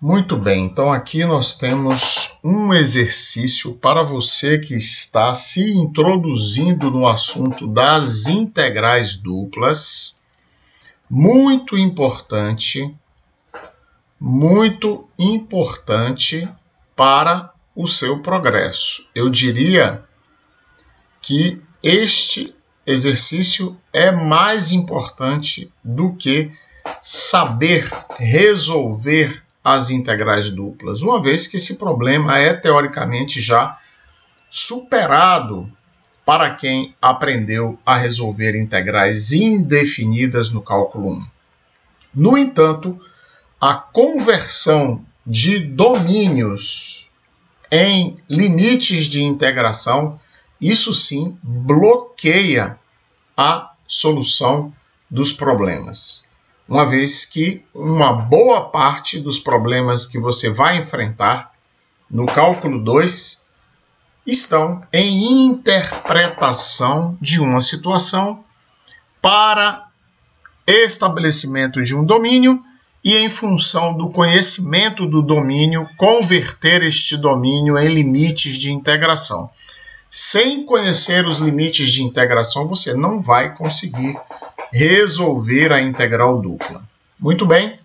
Muito bem, então aqui nós temos um exercício para você que está se introduzindo no assunto das integrais duplas, muito importante para o seu progresso. Eu diria que este exercício é mais importante do que saber resolver as integrais duplas, uma vez que esse problema é teoricamente já superado para quem aprendeu a resolver integrais indefinidas no cálculo 1. No entanto, a conversão de domínios em limites de integração, isso sim bloqueia a solução dos problemas. Uma vez que uma boa parte dos problemas que você vai enfrentar no cálculo 2 estão em interpretação de uma situação para estabelecimento de um domínio e, em função do conhecimento do domínio, converter este domínio em limites de integração. Sem conhecer os limites de integração, você não vai conseguir resolver a integral dupla. Muito bem,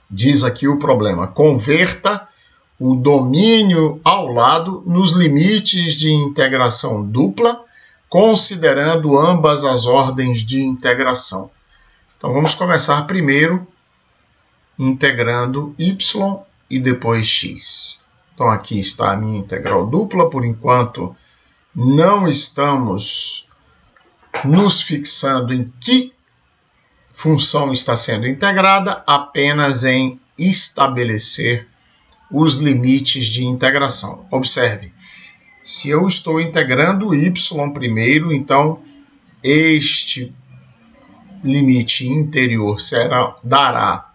diz aqui o problema. Converta o domínio ao lado nos limites de integração dupla, considerando ambas as ordens de integração. Então vamos começar primeiro integrando y e depois x. Então aqui está a minha integral dupla. Por enquanto não estamos nos fixando em que função está sendo integrada, apenas em estabelecer os limites de integração. Observe, se eu estou integrando y primeiro, então este limite interior dará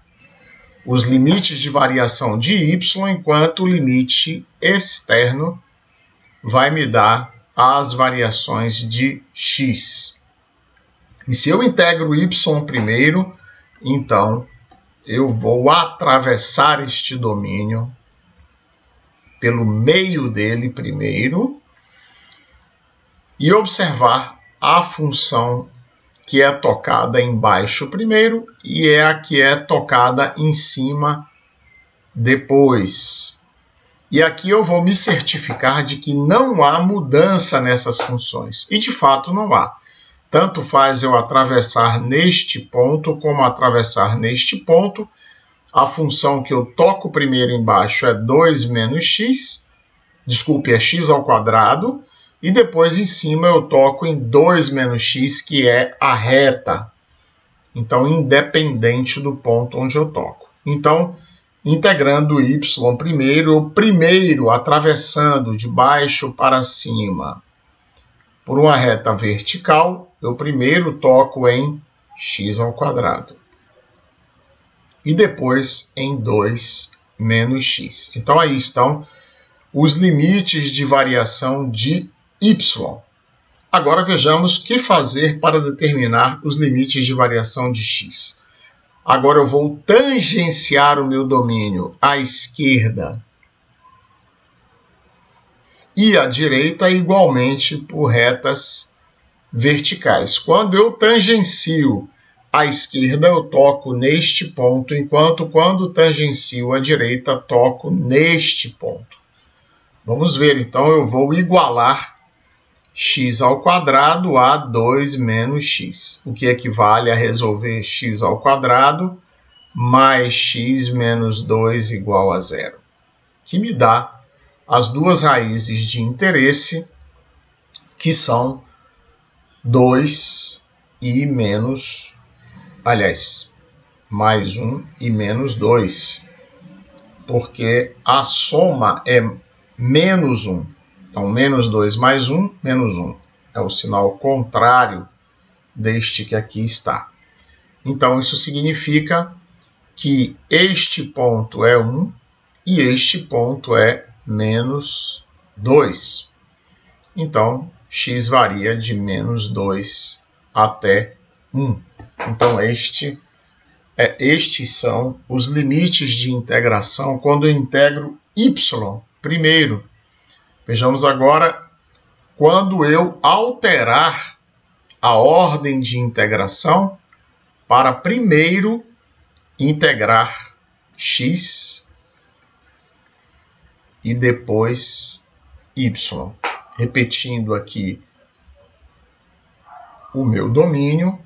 os limites de variação de y, enquanto o limite externo vai me dar as variações de x. E se eu integro y primeiro, então eu vou atravessar este domínio pelo meio dele primeiro e observar a função que é tocada embaixo primeiro e é a que é tocada em cima depois. E aqui eu vou me certificar de que não há mudança nessas funções. E de fato não há. Tanto faz eu atravessar neste ponto como atravessar neste ponto. A função que eu toco primeiro embaixo é 2 menos x. Desculpe, é x ao quadrado. E depois em cima eu toco em 2 menos x, que é a reta. Então, independente do ponto onde eu toco. Então, integrando y primeiro atravessando de baixo para cima por uma reta vertical, eu primeiro toco em x ao quadrado. E depois em 2 menos x. Então aí estão os limites de variação de y. Agora vejamos o que fazer para determinar os limites de variação de x. Agora eu vou tangenciar o meu domínio à esquerda e à direita igualmente por retas verticais. Quando eu tangencio à esquerda, eu toco neste ponto, enquanto quando tangencio à direita, toco neste ponto. Vamos ver, então eu vou igualar x ao quadrado a 2 menos x, o que equivale a resolver x ao quadrado mais x menos 2 igual a 0, que me dá as duas raízes de interesse, que são 2 e menos, mais 1 e menos 2, porque a soma é menos 1. Então, menos 2 mais 1, menos 1. É o sinal contrário deste que aqui está. Então, isso significa que este ponto é 1 e este ponto é menos 2. Então, x varia de menos 2 até 1. Então, este Estes são os limites de integração quando eu integro y primeiro. Vejamos agora quando eu alterar a ordem de integração para primeiro integrar x e depois y. Repetindo aqui o meu domínio.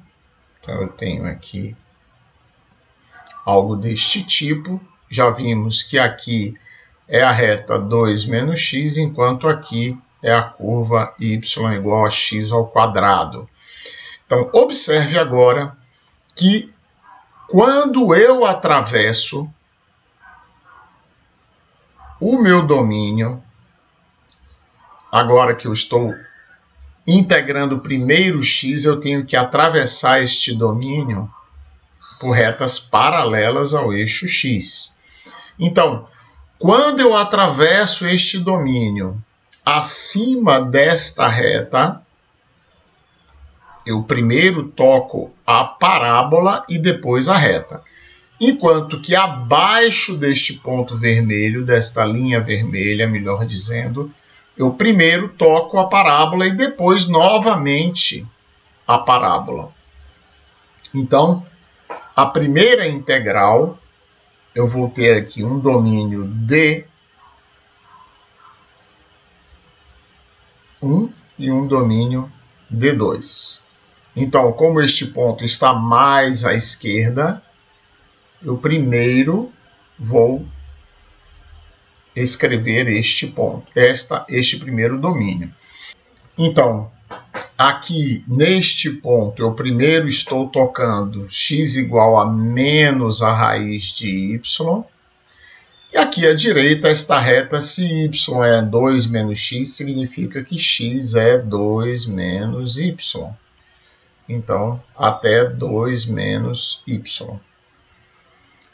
Então, eu tenho aqui algo deste tipo. Já vimos que aqui é a reta 2 menos x, enquanto aqui é a curva y igual a x ao quadrado. Então, observe agora que quando eu atravesso o meu domínio, agora que eu estou integrando primeiro x, eu tenho que atravessar este domínio por retas paralelas ao eixo x. Então, quando eu atravesso este domínio acima desta reta, eu primeiro toco a parábola e depois a reta. Enquanto que abaixo deste ponto vermelho, desta linha vermelha, melhor dizendo, eu primeiro toco a parábola e depois novamente a parábola. Então, a primeira integral, eu vou ter aqui um domínio D1 e um domínio D2. Então, como este ponto está mais à esquerda, eu primeiro vou escrever este ponto, este primeiro domínio. Então, aqui neste ponto, eu primeiro estou tocando x igual a menos a raiz de y. E aqui à direita, esta reta, se y é 2 menos x, significa que x é 2 menos y. Então, até 2 menos y.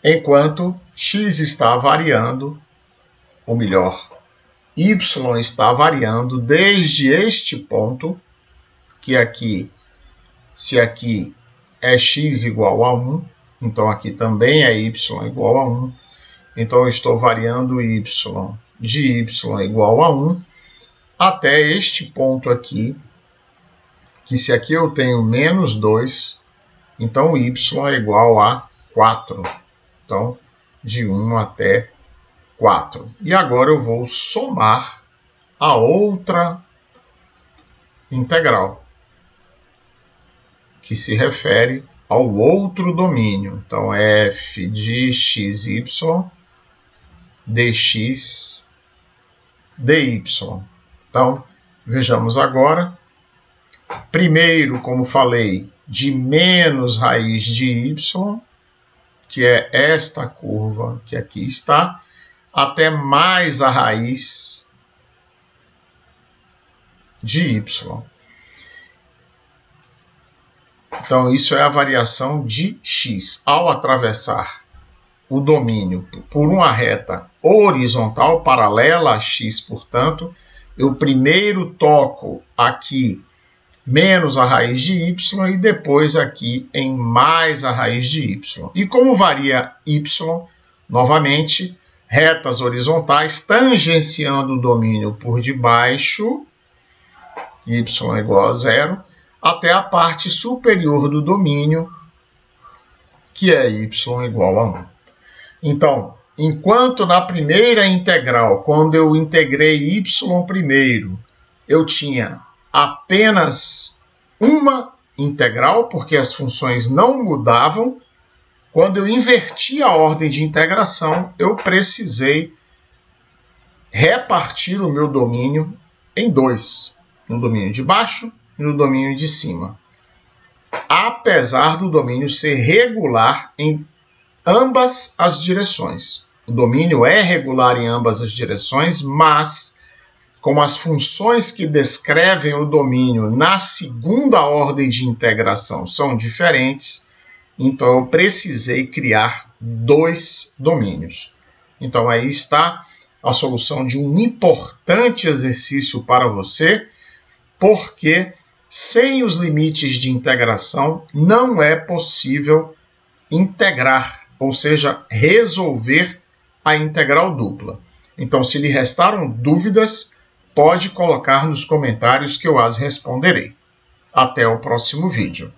Enquanto x está variando, ou melhor, y está variando desde este ponto, que aqui, se aqui é x igual a 1, então aqui também é y igual a 1. Então, eu estou variando y de y igual a 1 até este ponto aqui, que se aqui eu tenho menos 2, então y é igual a 4. Então, de 1 até 4. E agora eu vou somar a outra integral, que se refere ao outro domínio. Então, f de xy dx dy. Então, vejamos agora. Primeiro, como falei, de menos raiz de y, que é esta curva que aqui está, até mais a raiz de y. Então, isso é a variação de x. Ao atravessar o domínio por uma reta horizontal, paralela a x, portanto, eu primeiro toco aqui menos a raiz de y e depois aqui em mais a raiz de y. E como varia y, novamente, retas horizontais tangenciando o domínio por debaixo, y igual a 0, até a parte superior do domínio, que é y igual a 1. Então, enquanto na primeira integral, quando eu integrei y primeiro, eu tinha apenas uma integral, porque as funções não mudavam, quando eu inverti a ordem de integração, eu precisei repartir o meu domínio em dois, no domínio de baixo e no domínio de cima. Apesar do domínio ser regular em ambas as direções. O domínio é regular em ambas as direções, mas como as funções que descrevem o domínio na segunda ordem de integração são diferentes, então eu precisei criar dois domínios. Então aí está a solução de um importante exercício para você, porque sem os limites de integração não é possível integrar, ou seja, resolver a integral dupla. Então, se lhe restaram dúvidas, pode colocar nos comentários que eu as responderei. Até o próximo vídeo.